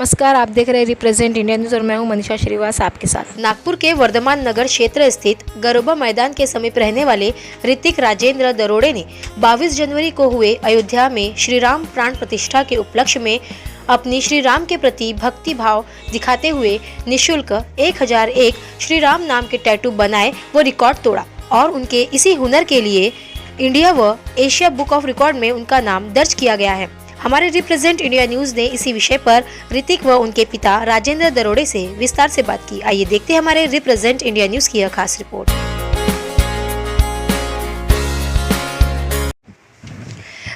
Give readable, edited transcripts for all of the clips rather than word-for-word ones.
नमस्कार, आप देख रहे हैं रिप्रेजेंट इंडिया न्यूज़ और मैं हूं मनीषा श्रीवास आपके साथ। नागपुर के वर्धमान नगर क्षेत्र स्थित गरोबा मैदान के समीप रहने वाले ऋतिक राजेंद्र दरोड़े ने 22 जनवरी को हुए अयोध्या में श्री राम प्राण प्रतिष्ठा के उपलक्ष्य में अपनी श्री राम के प्रति भक्ति भाव दिखाते हुए निःशुल्क 1001 श्री राम नाम के टैटू बनाए वो रिकॉर्ड तोड़ा और उनके इसी हुनर के लिए इंडिया व एशिया बुक ऑफ रिकॉर्ड में उनका नाम दर्ज किया गया है। हमारे रिप्रेजेंट इंडिया न्यूज़ ने इसी विषय पर ऋतिक व उनके पिता राजेंद्र दरोड़े से विस्तार से बात की। आइए देखते हैं हमारे रिप्रेजेंट इंडिया न्यूज़ की यह खास रिपोर्ट।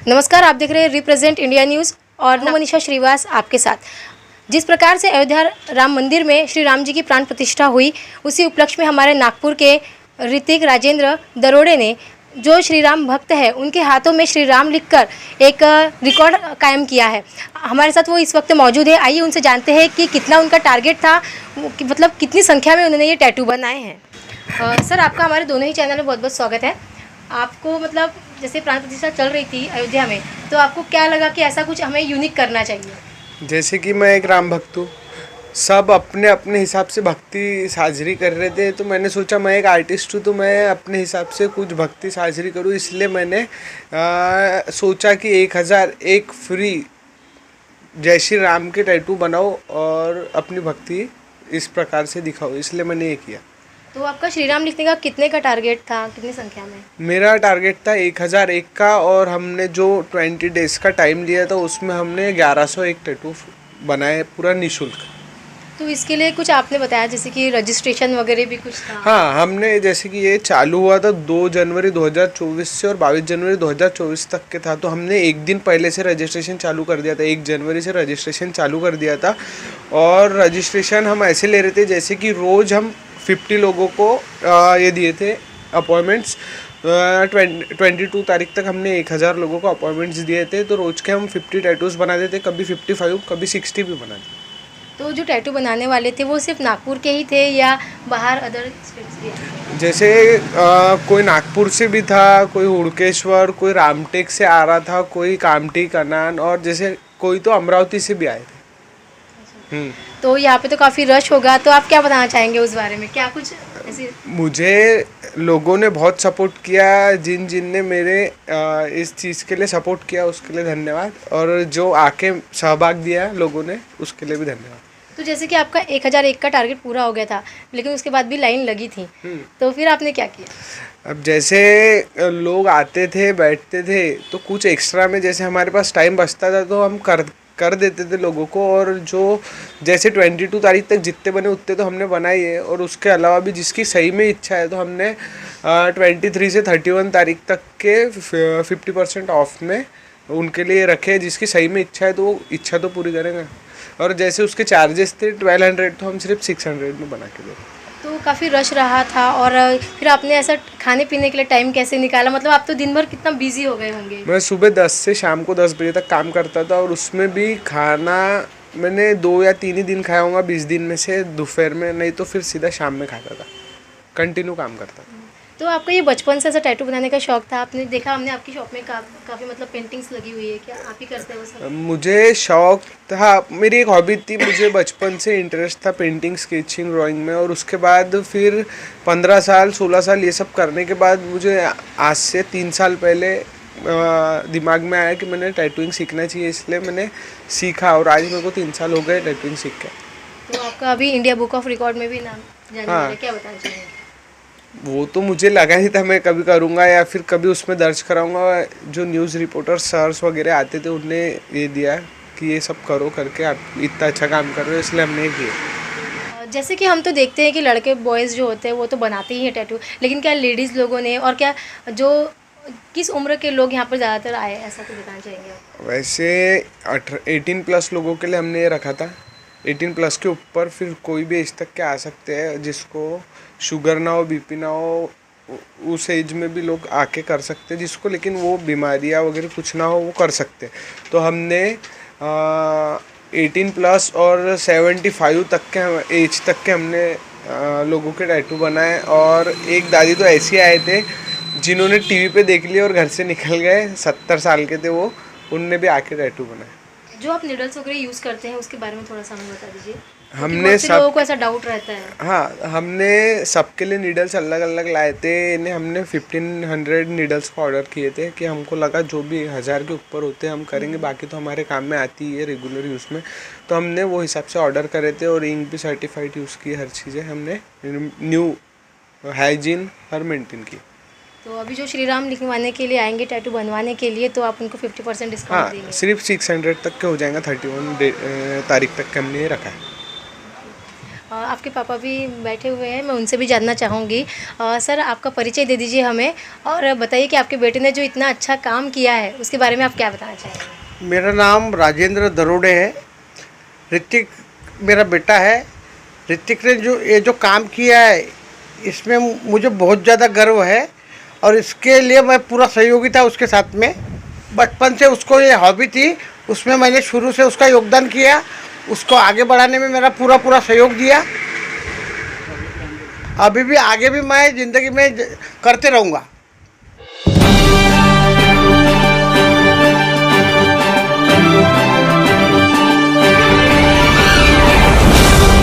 नमस्कार, आप देख रहे हैं रिप्रेजेंट इंडिया न्यूज़ और मैं मनीषा श्रीवास आपके साथ। जिस प्रकार से अयोध्या राम मंदिर में श्री राम जी की प्राण प्रतिष्ठा हुई, उसी उपलक्ष्य में हमारे नागपुर के ऋतिक राजेंद्र दरोड़े ने जो श्री राम भक्त है उनके हाथों में श्री राम लिखकर एक रिकॉर्ड कायम किया है। हमारे साथ वो इस वक्त मौजूद है। आइए उनसे जानते हैं कि कितना उनका टारगेट था, मतलब कितनी संख्या में उन्होंने ये टैटू बनाए हैं। सर, आपका हमारे दोनों ही चैनल में बहुत बहुत स्वागत है। आपको मतलब जैसे प्राण प्रतिष्ठा चल रही थी अयोध्या में, तो आपको क्या लगा कि ऐसा कुछ हमें यूनिक करना चाहिए? जैसे कि मैं एक राम भक्त हूँ, सब अपने अपने हिसाब से भक्ति साझरी कर रहे थे, तो मैंने सोचा मैं एक आर्टिस्ट हूँ तो मैं अपने हिसाब से कुछ भक्ति साझरी करूँ। इसलिए मैंने सोचा कि 1001 फ्री जय श्री राम के टैटू बनाओ और अपनी भक्ति इस प्रकार से दिखाओ, इसलिए मैंने ये किया। तो आपका श्री राम लिखने का कितने का टारगेट था, कितनी संख्या में? मेरा टारगेट था 1001 का, और हमने जो 20 डेज़ का टाइम लिया था उसमें हमने 1101 टैटू बनाए पूरा निःशुल्क। तो इसके लिए कुछ आपने बताया जैसे कि रजिस्ट्रेशन वगैरह भी कुछ था? हाँ, हमने जैसे कि ये चालू हुआ था 2 जनवरी 2024 से और 22 जनवरी 2024 तक के था, तो हमने एक दिन पहले से रजिस्ट्रेशन चालू कर दिया था। 1 जनवरी से रजिस्ट्रेशन चालू कर दिया था, और रजिस्ट्रेशन हम ऐसे ले रहे थे जैसे कि रोज़ हम 50 लोगों को ये दिए थे अपॉइंटमेंट्स। 22 तारीख तक हमने 1000 लोगों को अपॉइंटमेंट्स दिए थे, तो रोज़ के हम 50 टैटूज़ बना देते, कभी 55 कभी 60 भी बना देते। तो जो टैटू बनाने वाले थे वो सिर्फ नागपुर के ही थे या बाहर अदर स्टेट्स के? जैसे कोई नागपुर से भी था, कोई हुड़केश्वर, कोई रामटेक से आ रहा था, कोई कामठी कनान, और जैसे कोई तो अमरावती से भी आए थे। तो यहाँ पे तो काफ़ी रश होगा, तो आप क्या बताना चाहेंगे उस बारे में? क्या कुछ ऐसे? मुझे लोगों ने बहुत सपोर्ट किया, जिन जिन ने मेरे इस चीज़ के लिए सपोर्ट किया उसके लिए धन्यवाद, और जो आके सहभाग दिया लोगों ने उसके लिए भी धन्यवाद। तो जैसे कि आपका 1001 का टारगेट पूरा हो गया था, लेकिन उसके बाद भी लाइन लगी थी, तो फिर आपने क्या किया? अब जैसे लोग आते थे बैठते थे, तो कुछ एक्स्ट्रा में जैसे हमारे पास टाइम बचता था तो हम कर देते थे लोगों को, और जो जैसे 22 तारीख तक जितने बने उतने तो हमने बनाए है, और उसके अलावा भी जिसकी सही में इच्छा है तो हमने 23 से 31 तारीख तक के 50% ऑफ में उनके लिए रखे। जिसकी सही में इच्छा है तो वो इच्छा तो पूरी करेंगे, और जैसे उसके चार्जेस थे 1200, तो हम सिर्फ 600 में बना के देते। तो काफ़ी रश रहा था, और फिर आपने ऐसा खाने पीने के लिए टाइम कैसे निकाला? मतलब आप तो दिन भर कितना बिजी हो गए होंगे। मैं सुबह 10 से शाम को 10 बजे तक काम करता था, और उसमें भी खाना मैंने 2 या 3 ही दिन खाया होगा 20 दिन में से, दोपहर में, नहीं तो फिर सीधा शाम में खाता था। कंटिन्यू काम करता था। तो आपका ये बचपन से ऐसा टैटू बनाने का शौक था? आपने देखा हमने आपकी शॉप में काफ़ी मतलब पेंटिंग्स लगी हुई है, क्या आप ही करते हैं वो सब? मुझे शौक था, मेरी एक हॉबी थी, मुझे बचपन से इंटरेस्ट था पेंटिंग, स्केचिंग, ड्राइंग में, और उसके बाद फिर 15 साल 16 साल ये सब करने के बाद मुझे आज से 3 साल पहले दिमाग में आया कि मैंने टैटूइंग सीखना चाहिए, इसलिए मैंने सीखा, और आज मेरे को 3 साल हो गए टैटूइंग सीख के। तो आपका अभी इंडिया बुक ऑफ रिकॉर्ड में भी नाम जाने वाला है, क्या बताना चाहेंगे? वो तो मुझे लगा ही था मैं कभी करूँगा या फिर कभी उसमें दर्ज कराऊंगा। जो न्यूज़ रिपोर्टर सर्स वगैरह आते थे उनने ये दिया कि ये सब करो करके, आप इतना अच्छा काम कर रहे हो, इसलिए हमने किया। जैसे कि हम तो देखते हैं कि लड़के बॉयज़ जो होते हैं वो तो बनाते ही हैं टैटू, लेकिन क्या लेडीज़ लोगों ने, और क्या जो किस उम्र के लोग यहाँ पर ज़्यादातर आए, ऐसा तो बताना चाहेंगे आप? वैसे 18+ लोगों के लिए हमने ये रखा था। 18+ के ऊपर फिर कोई भी एज तक के आ सकते हैं, जिसको शुगर ना हो, बीपी ना हो, उस एज में भी लोग आके कर सकते हैं, जिसको लेकिन वो बीमारियाँ वगैरह कुछ ना हो वो कर सकते हैं। तो हमने 18+ और 75 तक के एज तक के हमने लोगों के टैटू बनाए। और एक दादी तो ऐसे आए थे जिन्होंने टीवी पे देख लिया और घर से निकल गए, 70 साल के थे वो, उनने भी आके टैटू बनाए। जो आप नीडल्स वगैरह यूज़ करते हैं उसके बारे में थोड़ा सा हमें बता दीजिए। हमने बहुत से सब लोगों को ऐसा डाउट रहता है। हाँ, हमने सबके लिए नीडल्स अलग अलग लाए थे। इन्हें हमने 1500 नीडल्स का ऑर्डर किए थे कि हमको लगा जो भी 1000 के ऊपर होते हैं हम करेंगे, बाकी तो हमारे काम में आती ही है रेगुलर यूज़ में। तो हमने वो हिसाब से ऑर्डर करे थे और इंक भी सर्टिफाइड यूज़ की, हर चीज़ें हमने न्यू हाइजीन हर मेंटेन की। तो अभी जो श्री राम लिखवाने के लिए आएंगे टैटू बनवाने के लिए, तो आप उनको 50% डिस्काउंट हाँ, देंगे? सिर्फ 600 तक के हो जाएगा। 31 तारीख तक के हमने ये रखा है। आपके पापा भी बैठे हुए हैं, मैं उनसे भी जानना चाहूँगी। सर, आपका परिचय दे दीजिए हमें और बताइए कि आपके बेटे ने जो इतना अच्छा काम किया है उसके बारे में आप क्या बताना चाहेंगे? मेरा नाम राजेंद्र दरोड़े है। ऋतिक मेरा बेटा है। ऋतिक ने जो ये जो काम किया है इसमें मुझे बहुत ज़्यादा गर्व है और इसके लिए मैं पूरा सहयोगी था उसके साथ में। बचपन से उसको ये हॉबी थी, उसमें मैंने शुरू से उसका योगदान किया, उसको आगे बढ़ाने में मेरा पूरा सहयोग दिया। अभी भी आगे भी मैं ज़िंदगी में करते रहूँगा।